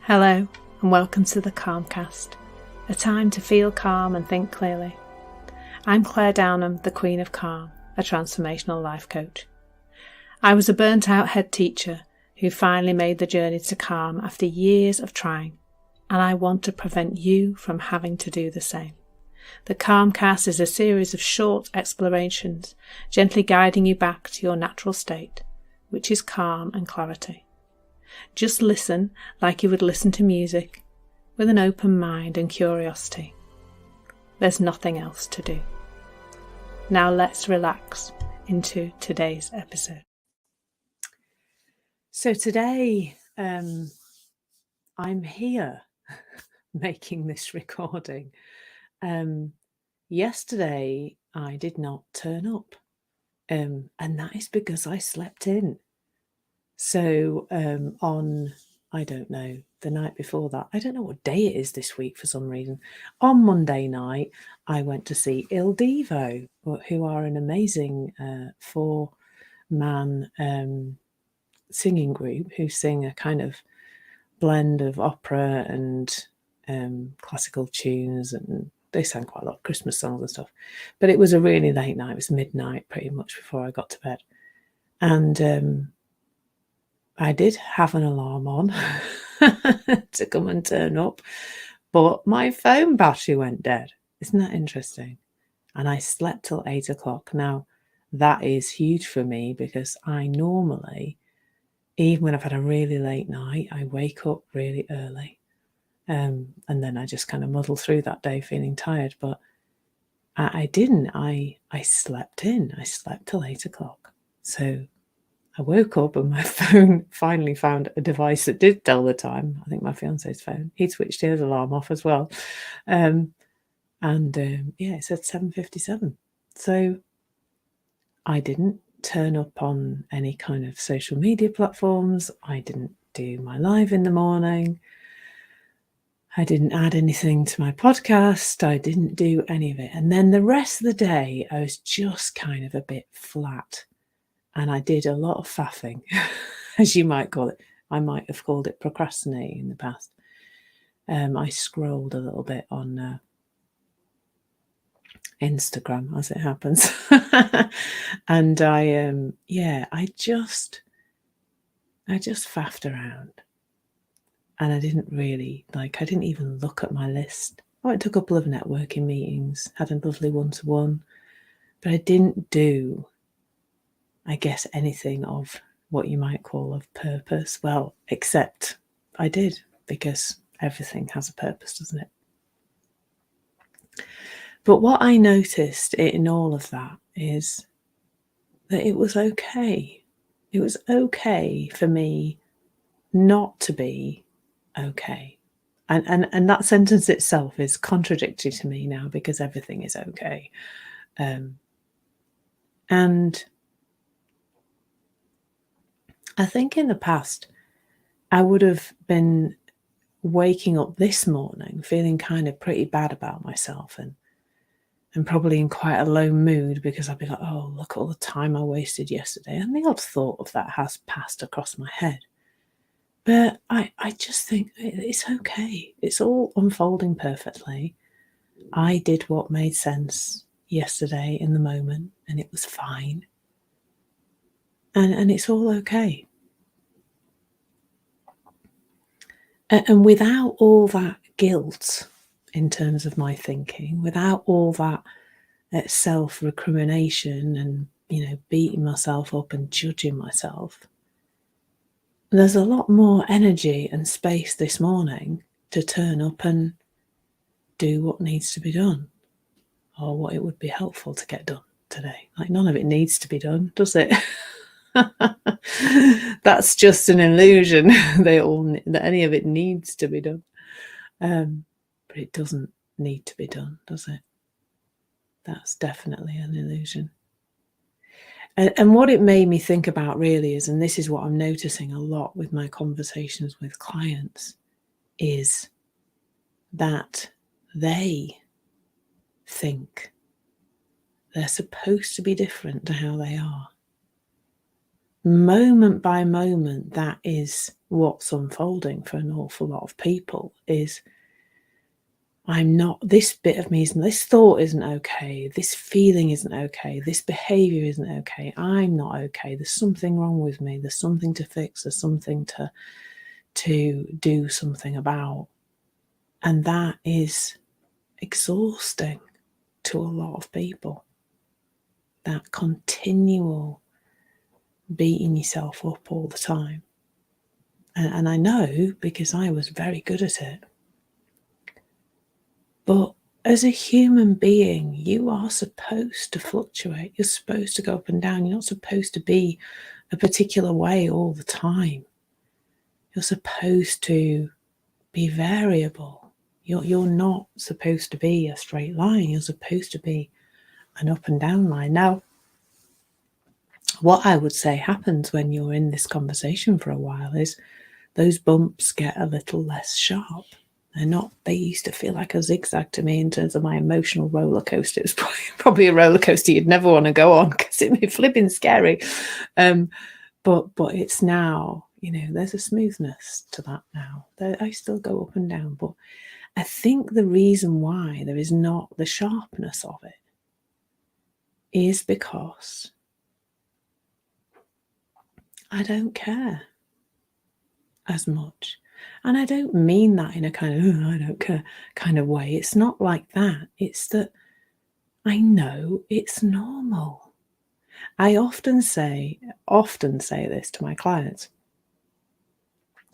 Hello and welcome to the Calmcast, a time to feel calm and think clearly. I'm Claire Downham, the Queen of Calm, a transformational life coach. I was a burnt-out head teacher who finally made the journey to calm after years of trying, and I want to prevent you from having to do the same. The Calmcast is a series of short explorations, gently guiding you back to your natural state, which is calm and clarity. Just listen like you would listen to music, with an open mind and curiosity. There's nothing else to do. Now let's relax into today's episode. So today, I'm here making this recording. Yesterday I did not turn up, and that is because I slept in. So on, I don't know, the night before that, I don't know what day it is this week for some reason. On Monday night, I went to see Il Divo, who are an amazing four-man singing group who sing a kind of blend of opera and classical tunes, and they sang quite a lot of Christmas songs and stuff. But it was a really late night. It was midnight pretty much before I got to bed. And I did have an alarm on to come and turn up, but my phone battery went dead. Isn't that interesting? And I slept till 8 o'clock. Now, that is huge for me because I normally, even when I've had a really late night, I wake up really early. And then I just kind of muddle through that day feeling tired. But I didn't. I slept in. I slept till 8 o'clock. So I woke up and my phone finally found a device that did tell the time. I think my fiance's phone. He'd switched his alarm off as well. Yeah, it said 7:57. So I didn't turn up on any kind of social media platforms. I didn't do my live in the morning. I didn't add anything to my podcast. I didn't do any of it. And then the rest of the day, I was just kind of a bit flat. And I did a lot of faffing, as you might call it. I might have called it procrastinating in the past. I scrolled a little bit on Instagram, as it happens. And I just faffed around. And I didn't really, I didn't even look at my list. I went to a couple of networking meetings, had a lovely one-to-one, but I didn't do, I guess, anything of what you might call of purpose. Well, except I did, because everything has a purpose, doesn't it? But what I noticed in all of that is that it was okay. It was okay for me not to be okay. And that sentence itself is contradictory to me now because everything is okay. And I think in the past, I would have been waking up this morning feeling kind of pretty bad about myself and probably in quite a low mood because I'd be like, oh, look at all the time I wasted yesterday. And the odd thought of that has passed across my head. But I just think it's okay. It's all unfolding perfectly. I did what made sense yesterday in the moment, and it was fine. And it's all okay. And without all that guilt in terms of my thinking, without all that self-recrimination and, beating myself up and judging myself, there's a lot more energy and space this morning to turn up and do what needs to be done, or what it would be helpful to get done today. None of it needs to be done, does it? That's just an illusion that any of it needs to be done. But it doesn't need to be done, does it? That's definitely an illusion. And what it made me think about really is, and this is what I'm noticing a lot with my conversations with clients, is that they think they're supposed to be different to how they are. Moment by moment, that is what's unfolding for an awful lot of people is, I'm not, this bit of me isn't, this thought isn't okay, this feeling isn't okay, this behavior isn't okay, I'm not okay, there's something wrong with me, there's something to fix, there's something to do something about. And that is exhausting to a lot of people. That continual beating yourself up all the time. And I know, because I was very good at it. But as a human being, you are supposed to fluctuate. You're supposed to go up and down. You're not supposed to be a particular way all the time. You're supposed to be variable. You're not supposed to be a straight line. You're supposed to be an up and down line. Now, what I would say happens when you're in this conversation for a while is those bumps get a little less sharp. They used to feel like a zigzag to me in terms of my emotional roller coaster. It was probably a roller coaster you'd never want to go on because it'd be flipping scary. But it's now, there's a smoothness to that now. I still go up and down, but I think the reason why there is not the sharpness of it is because I don't care as much. And I don't mean that in a kind of, I don't care kind of way. It's not like that. It's that I know it's normal. I often say this to my clients.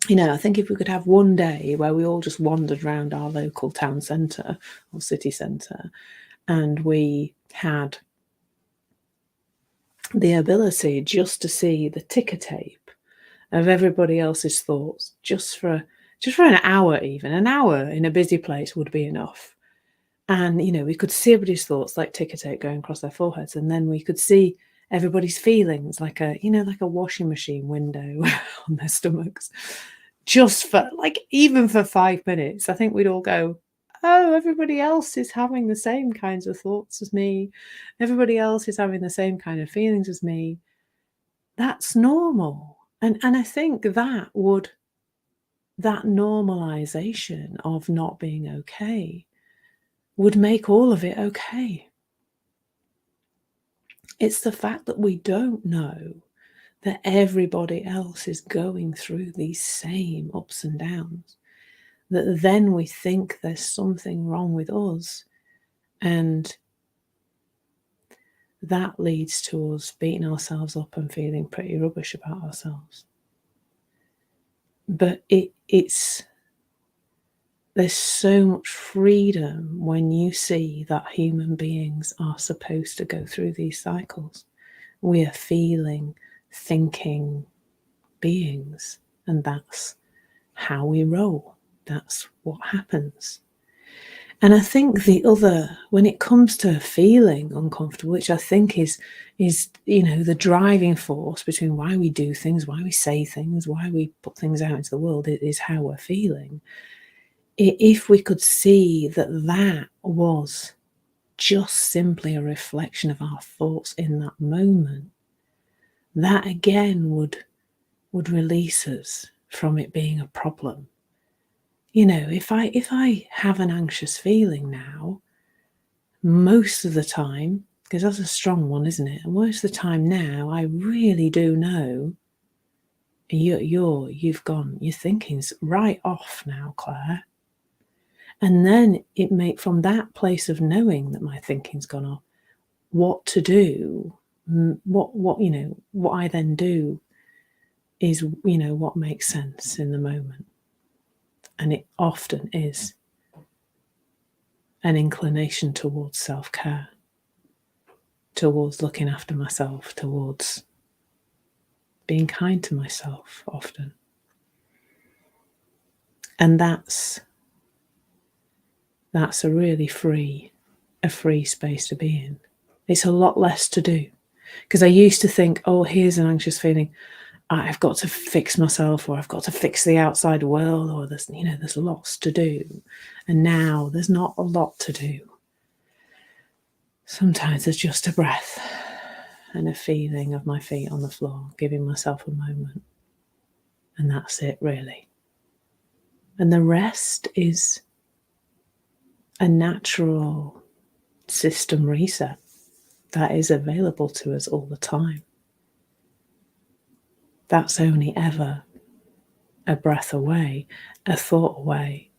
I think if we could have one day where we all just wandered around our local town centre or city centre and we had the ability just to see the ticker tape of everybody else's thoughts just for an hour, even an hour in a busy place would be enough. And we could see everybody's thoughts like ticker tape going across their foreheads, and then we could see everybody's feelings like a washing machine window on their stomachs, just for even for 5 minutes. I think we'd all go, oh, everybody else is having the same kinds of thoughts as me, everybody else is having the same kind of feelings as me. That's normal. And I think that normalization of not being okay would make all of it okay. It's the fact that we don't know that everybody else is going through these same ups and downs, that then we think there's something wrong with us, and that leads to us beating ourselves up and feeling pretty rubbish about ourselves. But there's so much freedom when you see that human beings are supposed to go through these cycles. We are feeling, thinking beings, and that's how we roll. That's what happens. And I think when it comes to feeling uncomfortable, which I think is the driving force between why we do things, why we say things, why we put things out into the world, it is how we're feeling. If we could see that was just simply a reflection of our thoughts in that moment, that again would release us from it being a problem. If I have an anxious feeling now, most of the time, because that's a strong one, isn't it? And most of the time now, I really do know your thinking's right off now, Claire. And then from that place of knowing that my thinking's gone off, what to do, what I then do is, what makes sense in the moment. And it often is an inclination towards self-care, towards looking after myself, towards being kind to myself often. And that's a really free space to be in. It's a lot less to do. Because I used to think, oh, here's an anxious feeling, I've got to fix myself, or I've got to fix the outside world, or there's lots to do. And now there's not a lot to do. Sometimes there's just a breath and a feeling of my feet on the floor, giving myself a moment. And that's it, really. And the rest is a natural system reset that is available to us all the time. That's only ever a breath away, a thought away.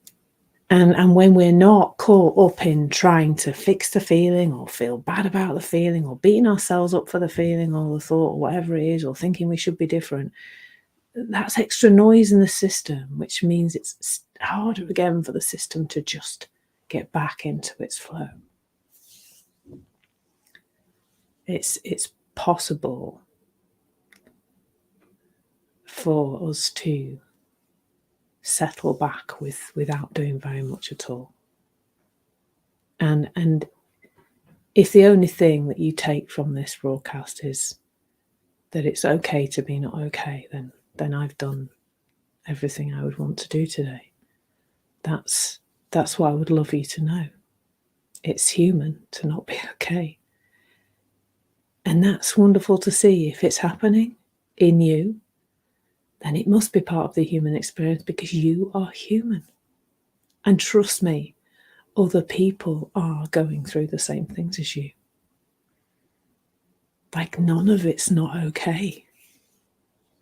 And when we're not caught up in trying to fix the feeling or feel bad about the feeling or beating ourselves up for the feeling or the thought or whatever it is, or thinking we should be different, that's extra noise in the system, which means it's harder again for the system to just get back into its flow. It's possible for us to settle back without doing very much at all. And if the only thing that you take from this broadcast is that it's okay to be not okay, then I've done everything I would want to do today. That's what I would love you to know. It's human to not be okay. And that's wonderful to see. If it's happening in you, then it must be part of the human experience, because you are human. And trust me, other people are going through the same things as you. Like, none of it's not okay.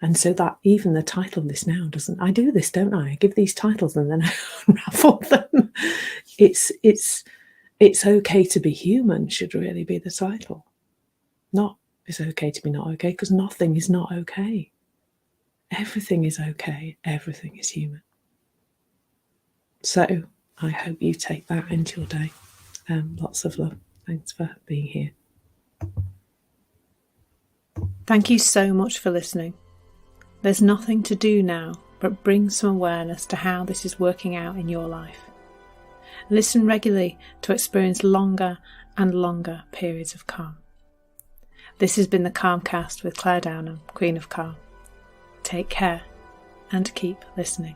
And so that even the title of this now doesn't, I do this, don't I? I give these titles and then I unravel them. It's okay to be human should really be the title. Not it's okay to be not okay, because nothing is not okay. Everything is okay. Everything is human. So I hope you take that into your day. Lots of love. Thanks for being here. Thank you so much for listening. There's nothing to do now but bring some awareness to how this is working out in your life. Listen regularly to experience longer and longer periods of calm. This has been the Calmcast with Claire Downham, Queen of Calm. Take care and keep listening.